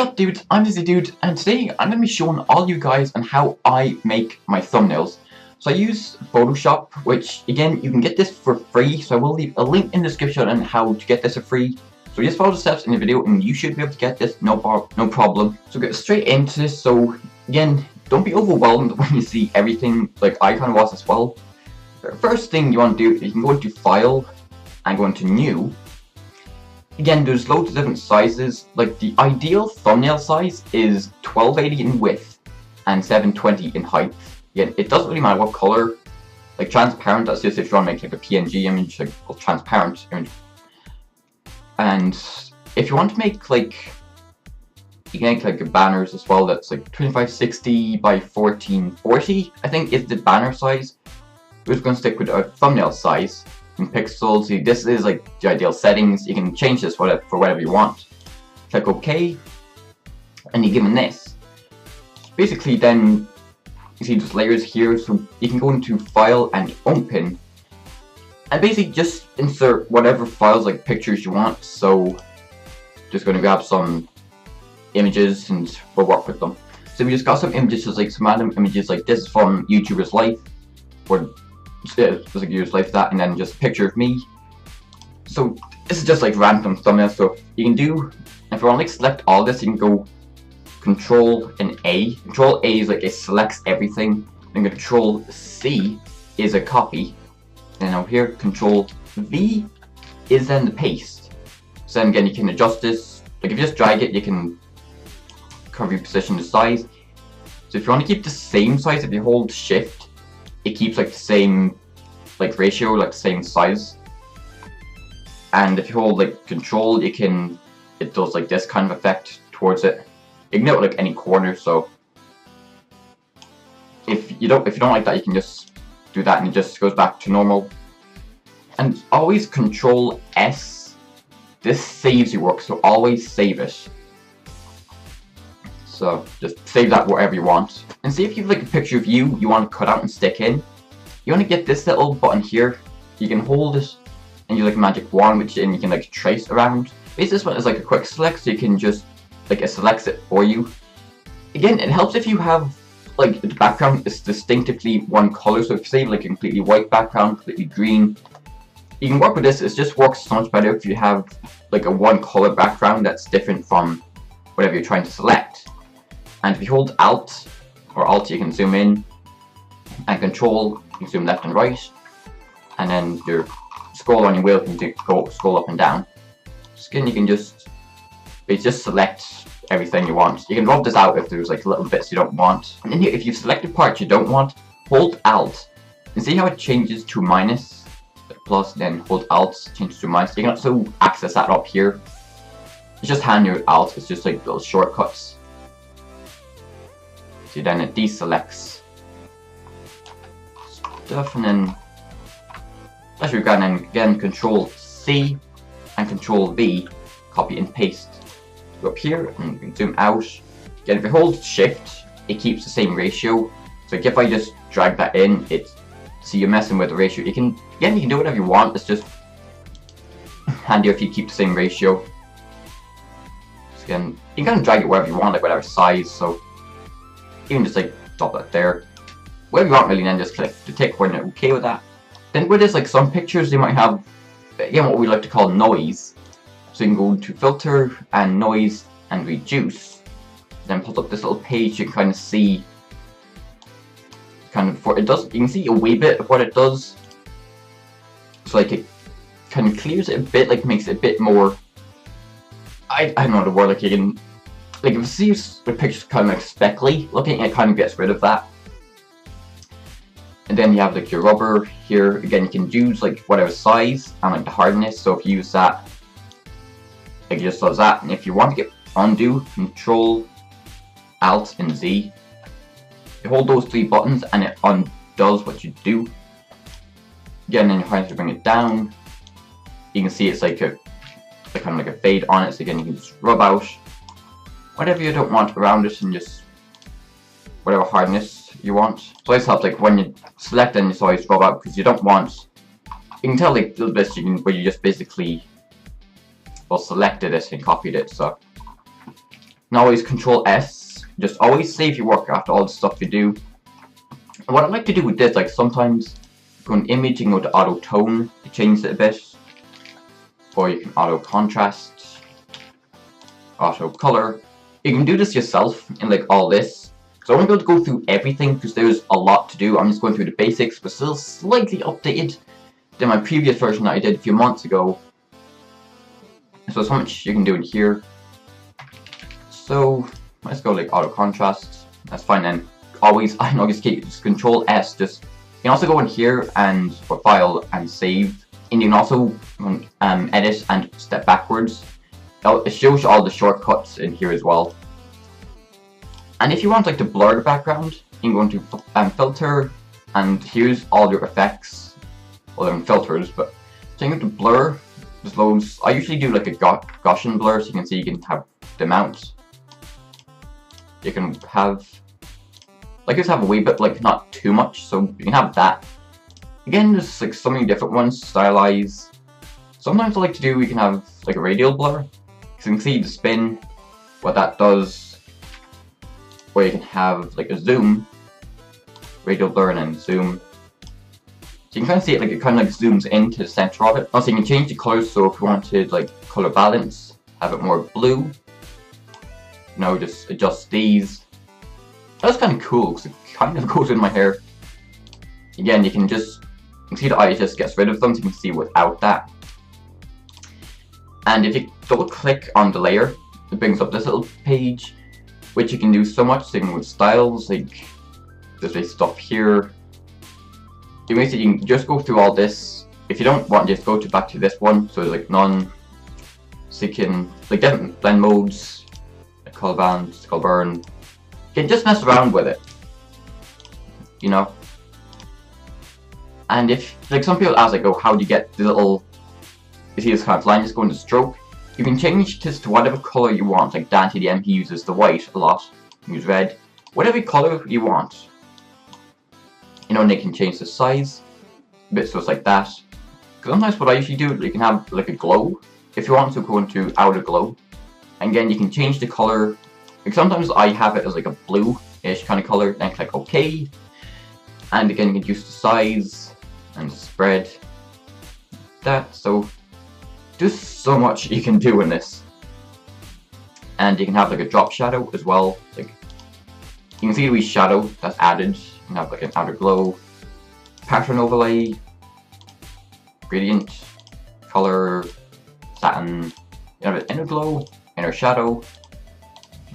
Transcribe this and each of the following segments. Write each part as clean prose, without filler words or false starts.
up, dudes? I'm Dude, and today I'm going to be showing all you guys on how I make my thumbnails. So I use Photoshop, which again, you can get this for free, so I will leave a link in the description on how to get this for free. So just follow the steps in the video and you should be able to get this, no problem. So get straight into this. So again, don't be overwhelmed when you see everything like I kind of was as well. First thing you want to do is you can go into File and go into New. Again, there's loads of different sizes. Like the ideal thumbnail size is 1280 in width and 720 in height. Again, it doesn't really matter what color. Like transparent, that's just if you want to make like a PNG image, like a transparent image. And if you want to make like, you can make like banners as well. That's like 2560 by 1440, I think is the banner size. We're just going to stick with our thumbnail size in pixels. See, this is like the ideal settings. You can change this for whatever you want. Click OK, and you're given this. Basically, then you see there's layers here, so you can go into File and Open, and basically just insert whatever files like pictures you want. So just going to grab some images and we'll work with them. So we just got some images, like some random images, like this is from YouTuber's life, or there's like YouTuber's life, that, and then just a picture of me. So this is just like random thumbnails. So you can do, if you want to like select all this, you can go Control and A. Control A is like it selects everything, and Control C is a copy. And now here, Control V is then the paste. So then again, you can adjust this. Like if you just drag it, you can cover your position, the size. So if you want to keep the same size, if you hold Shift, it keeps like the same like ratio, like the same size. And if you hold like Control, it does like this kind of effect towards it. Ignore like any corner. So if you don't like that, you can just do that and it just goes back to normal. And always Control S. This saves your work, so always save it. So just save that wherever you want. And see if you have like a picture of you want to cut out and stick in. You want to get this little button here. You can hold it and you like a magic wand, which then you can like trace around. Basically this one is like a quick select, so you can just like it selects it for you. Again, it helps if you have like the background is distinctively one color. So if you say like a completely white background, completely green, you can work with this. It just works so much better if you have like a one color background that's different from whatever you're trying to select. And if you hold Alt or Alt, you can zoom in, and Control, you can zoom left and right, and then your scroll on your wheel can go scroll up and down. Again, you can just select everything you want. You can rub this out if there's like little bits you don't want. And then here, if you've selected parts you don't want, hold Alt, and see how it changes to minus, plus, then hold Alt, changes to minus. You can also access that up here. It's just handy with Alt. It's just like those shortcuts. So then it deselects stuff, and then as you've got, then again Control C and Control V, copy and paste. Go up here and you can zoom out. Again, if you hold Shift, it keeps the same ratio. So like if I just drag that in, see you're messing with the ratio. You can do whatever you want. It's just handier if you keep the same ratio. So again, you can kind of drag it wherever you want, like whatever size. So you can just like drop that there. Whatever you want really, then just click the tick when you're okay with that. Then with this, like some pictures, they might have, again, what we like to call noise. So you can go to Filter and Noise and Reduce. Then put up this little page. You can kind of see, you can see a wee bit of what it does. So like it kind of clears it a bit, like makes it a bit more, I don't know the word, like you can, like if you see the picture's kind of like speckly looking, it kind of gets rid of that. And then you have like your rubber here. Again, you can use like whatever size and like the hardness. So if you use that, like it just does that. And if you want to get undo, Control Alt and Z, you hold those three buttons and it undoes what you do. Again, then you're trying to bring it down. You can see it's like a kind of like a fade on it. So again, you can just rub out whatever you don't want around it and just whatever hardness you want. So this helps like when you select and you always rub out, because you don't want, you can tell like little bits where you just basically selected it and copied it. So And always Control S. Just always save your work after all the stuff you do. And what I like to do with this, like sometimes go in image and go to auto tone to change it a bit. Or you can auto contrast, auto color. You can do this yourself in like all this. So I won't be able to go through everything because there's a lot to do. I'm just going through the basics, but still slightly updated than my previous version that I did a few months ago. So there's so much you can do in here. So let's go like auto contrast. That's fine. And always I can always keep just Control S. Just you can also go in here and for file and save. And you can also edit and step backwards. It shows you all the shortcuts in here as well. And if you want like to blur the background, you can go into filter, and here's all your effects. Well, they're in filters, but so you can go to blur. There's loads. I usually do like a Gaussian blur, so you can see you can have the amount. You can have like just have a wee bit, like not too much, so you can have that. Again, there's like so many different ones. Stylize. Sometimes I like to do. We can have like a radial blur. So you can see the spin, what that does. Where you can have like a zoom, radial blur, and then zoom. So you can kind of see it like it kind of like zooms into the center of it. Also, you can change the colors. So if you wanted like color balance, have it more blue. You know, just adjust these. That's kind of cool because it kind of goes in my hair. Again, you can see the eye just gets rid of them, so you can see without that. And if you double click on the layer, it brings up this little page, which you can do so much. So you can with styles, like there's like stuff here. You can just go through all this. If you don't want, just go back to this one. So there's like none. So you can like different blend modes, like color balance, color burn. You can just mess around with it, you know. And if like some people ask like, oh, how do you get the little? You see this kind of line? Just go into stroke. You can change this to whatever color you want. Like Dan TDM, he uses the white a lot. Use red. Whatever color you want. You know, and they can change the size a bit, so it's like that. Because sometimes what I usually do, you can have like a glow. If you want to go into outer glow. And again, you can change the color. Like sometimes I have it as like a blue-ish kind of color. Then click OK. And again, you can use the size and spread. That. So there's so much you can do in this. And you can have like a drop shadow as well. Like you can see the wee shadow that's added. You can have like an outer glow, pattern overlay, gradient, color, satin. You have an inner glow, inner shadow,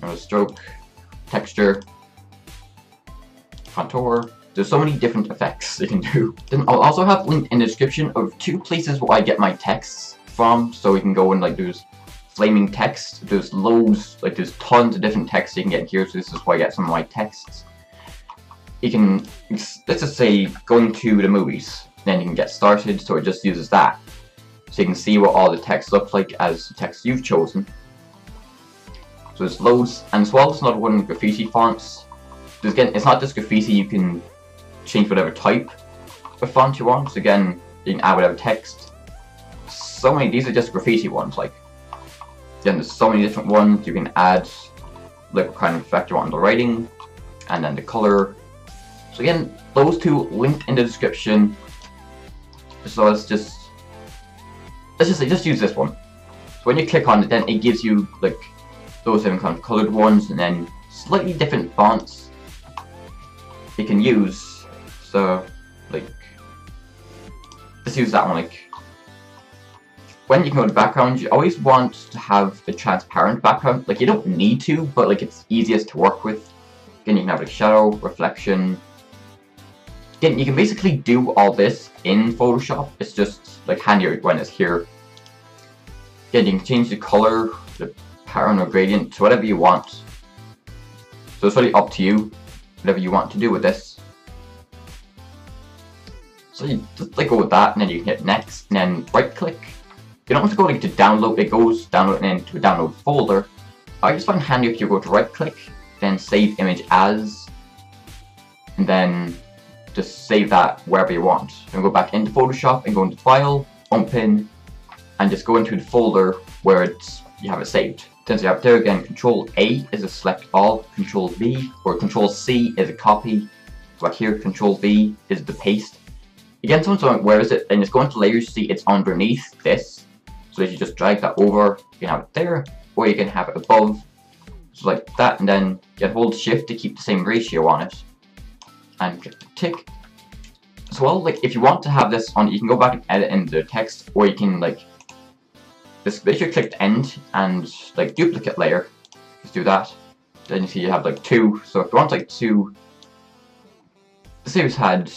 inner stroke, texture, contour. There's so many different effects you can do. Then I'll also have linked in the description of 2 places where I get my texts from, so you can go and like there's flaming text, there's loads, like there's tons of different texts you can get here, so this is where I get some of my texts. You can, let's just say, going to the movies, then you can get started, so it just uses that. So you can see what all the text looks like as the text you've chosen. So there's loads, and as well there's another one, graffiti fonts. There's, again, it's not just graffiti, you can change whatever type of font you want, so again, you can add whatever text. So many, these are just graffiti ones, like, then there's so many different ones. You can add like what kind of effect you want on the writing, and then the color. So again, those 2 linked in the description. So let's just use this one. So when you click on it, then it gives you like those different kind of colored ones, and then slightly different fonts you can use. So like, let's use that one. Like, when you can go to background, you always want to have a transparent background. Like, you don't need to, but like it's easiest to work with. Again, you can have like shadow, reflection. Again, you can basically do all this in Photoshop. It's just like handier when it's here. Again, you can change the color, the pattern or gradient to whatever you want. So it's really up to you, whatever you want to do with this. So you just like go with that, and then you can hit next, and then right click. You don't have to go like to download, it goes download into a download folder. I just find it handy if you go to right click, then save image as, and then just save that wherever you want. Then go back into Photoshop and go into File, Open, and just go into the folder where you have it saved. Since you have there again, Control A is a select all, Control V or Control C is a copy. Back here, Control V is the paste. Again, someone's going, where is it? And just go into layers, see it's underneath this. So if you just drag that over, you can have it there, or you can have it above. So like that, and then you can hold shift to keep the same ratio on it. And click the tick. So well, like if you want to have this on, you can go back and edit in the text, or you can like just basically click the end and like duplicate layer. Just do that. Then you see you have like two. So if you want like two, the series had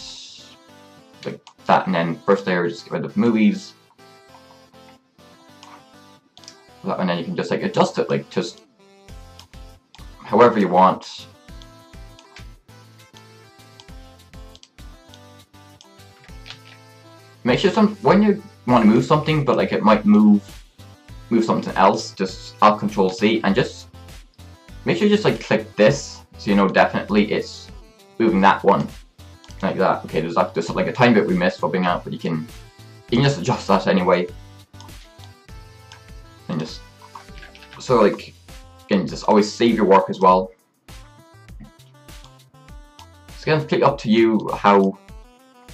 like that, and then first layer just get rid of movies. And then you can just like adjust it like just however you want. Make sure when you want to move something, but like it might move something else, just Alt Control C, and just make sure you just like click this, so you know definitely it's moving that one, like that. Okay, there's like just like a tiny bit we missed rubbing out, but you can just adjust that anyway, and just so like again, just always save your work as well. It's gonna completely up to you how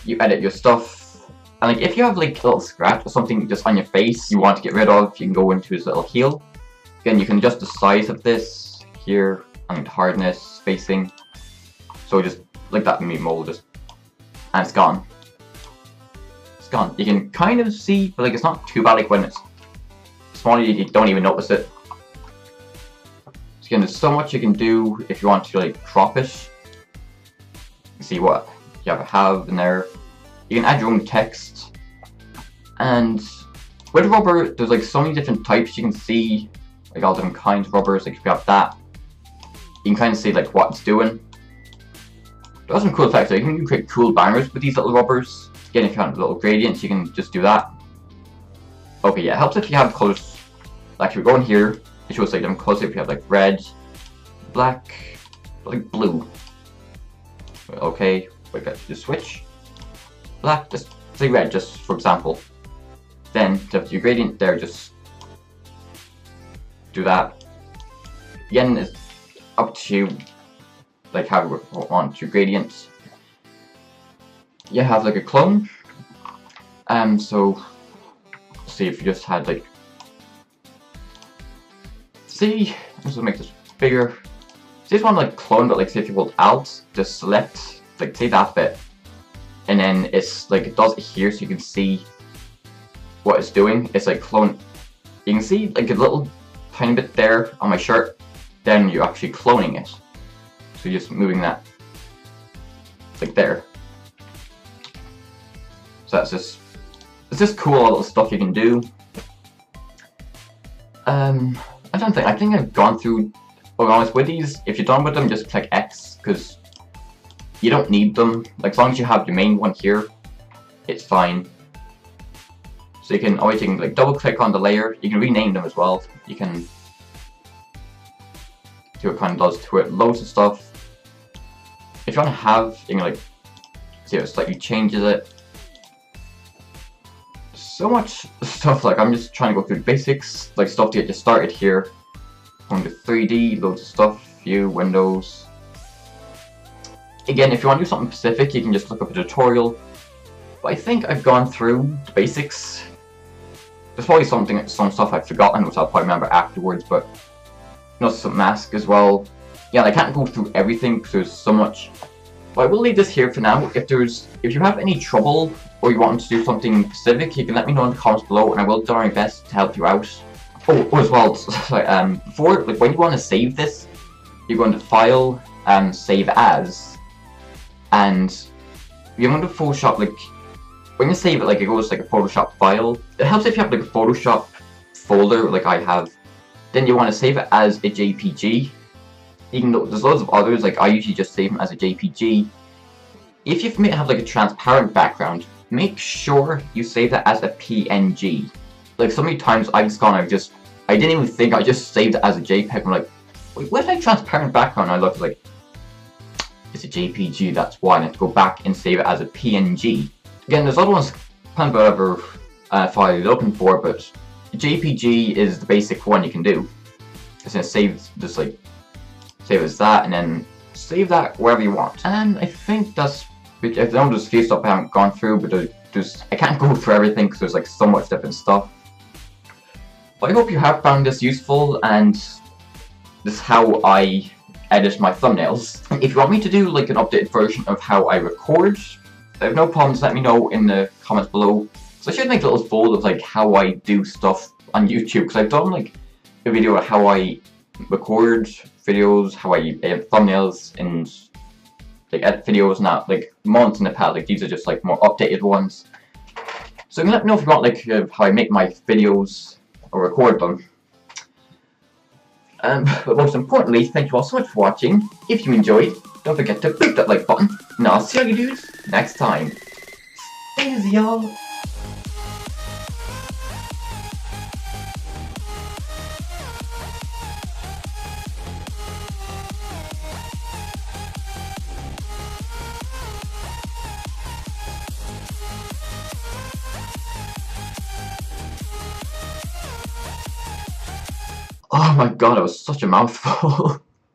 you edit your stuff. And like if you have like a little scratch or something just on your face you want to get rid of, you can go into this little heal. Again, you can adjust the size of this here, and the hardness, spacing. So just like that meat mold, just and it's gone. It's gone. You can kind of see, but like it's not too bad. Like when it's smaller, you don't even notice it. So again, there's so much you can do if you want to like crop it. You see what you have in there. You can add your own text, and with rubber, there's like so many different types. You can see like all different kinds of rubbers. Like if you have that, you can kind of see like what it's doing. There's some cool effects. Like, you can create cool banners with these little rubbers. Again, if you have little gradients, you can just do that. Okay, yeah, it helps if you have colors. Like if you go in here, it shows like different colors. If you have like red, black, like blue. Okay, wait, let's just switch. Black, just say red, just for example. Then to have your gradient there, just do that. Again, it's up to you, like how you want your gradient. You have like a clone. So see if you just had like, see, let's make this bigger. So you just want to like clone, but like say if you hold Alt, just select, like say that bit. And then it's like it does it here, so you can see what it's doing. It's like clone. You can see like a little tiny bit there on my shirt. Then you're actually cloning it. So you're just moving that like there. So that's just, it's just cool little stuff you can do. I don't think, I think I've gone through. To be honest with these, if you're done with them, just click X, because you don't need them. Like as long as you have your main one here, it's fine. So you can always like double click on the layer. You can rename them as well. You can do what it kind of does to it. Loads of stuff. If you want to have, you can like see how it slightly changes it. So much stuff. Like I'm just trying to go through the basics, like stuff to get you started here. Going to 3D, loads of stuff. View, Windows. Again, if you want to do something specific, you can just look up a tutorial. But I think I've gone through the basics. There's probably some stuff I've forgotten, which I'll probably remember afterwards, but some mask as well. Yeah, I can't go through everything because there's so much. But I will leave this here for now. If you have any trouble or you want to do something specific, you can let me know in the comments below, and I will do my best to help you out. Oh, as well, before, like when you want to save this, you're going to File, Save As. And you're going to Photoshop, like when you save it, like it goes like a Photoshop file. It helps if you have like a Photoshop folder like I have. Then you want to save it as a JPG. You can, there's loads of others, like I usually just save them as a JPG. If you have like a transparent background, make sure you save that as a PNG. Like so many times I've just gone, I didn't even think, I just saved it as a JPEG. I'm like, wait, where's my transparent background? I looked like, it's a JPG, that's why. I have to go back and save it as a PNG. Again, there's other ones, depending on whatever file you're looking for, but JPG is the basic one you can do. It's gonna save, just like save as that, and then save that wherever you want. And I think that's, I know there's a few stuff I haven't gone through, but there's I can't go through everything because there's like so much different stuff. But I hope you have found this useful, and this is how I edit my thumbnails. If you want me to do like an updated version of how I record, I have no problems, let me know in the comments below. So I should make a little folder of like how I do stuff on YouTube, because I've done like a video of how I record videos, how I edit thumbnails, and like edit videos, not like months in the past. Like these are just like more updated ones. So you can let me know if you want like how I make my videos or record them. But most importantly, thank you all so much for watching. If you enjoyed, don't forget to click that like button, and I'll see you dudes next time. Stay easy, y'all. Oh my god, it was such a mouthful.